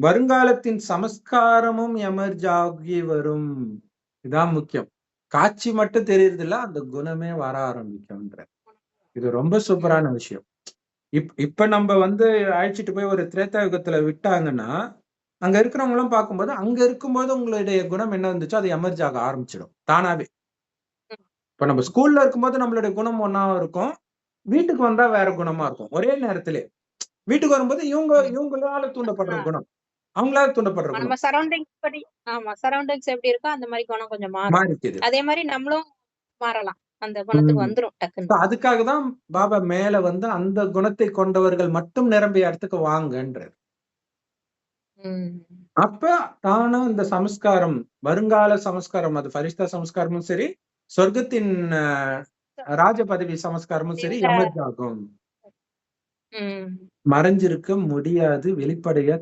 வருங்காலத்தின் சமஸ்காரமும் emerge ஆகி வரும். இதான் முக்கியம். காட்சி மட்டும் தெரியறது இல்ல, அந்த குணமே வர ஆரம்பிக்கும்ன்ற. இது ரொம்ப சூப்பரான விஷயம். இப்ப நம்ம அழைச்சிட்டு போய் ஒரு திரேதா யுகத்துல விட்டாங்கன்னா, அங்க இருக்கிறவங்களும் பார்க்கும்போது, அங்க இருக்கும்போது உங்களுடைய குணம் என்ன இருந்துச்சோ அது எமர்ஜ் ஆக ஆரம்பிச்சிடும் தானாவே. இப்ப நம்ம ஸ்கூல்ல இருக்கும்போது நம்மளுடைய குணம் ஒண்ணா இருக்கும். வீட்டுக்கு வந்தா வேற குணமா இருக்கும். ஒரே நேரத்திலே. வீட்டுக்கு வரும்போது இவங்களால தூண்டப்படுற குணம். அவங்களால தூண்டப்படுற நம்ம குணம். சரௌண்டிங்ஸ் படி ஆமா சரௌண்டிங்ஸ் எப்படி இருக்கோ அந்த மாதிரி குணம் கொஞ்சம் மாறும். மாறிக்குது. அதே மாதிரி நம்மளும் மாறலாம். அந்த குணத்துக்கு வந்துரும் டக்குன்னு. அதுக்காக தான் பாபா மேல அந்த குணத்தை கொண்டவர்கள் மட்டும் நிரம்பிய இடத்துக்கு வாங்கன்றார். அப்ப தானா இந்த சமஸ்காரம், வருங்கால சமஸ்காரம், அது ஃபரிஷ்தா சமஸ்காரமும் சரி, சொர்க்கத்தின் ராஜ பதவி சமஸ்காரமும் சரி எமர்ஜ் ஆகும். மறைஞ்சிருக்க முடியாது, வெளிப்படையா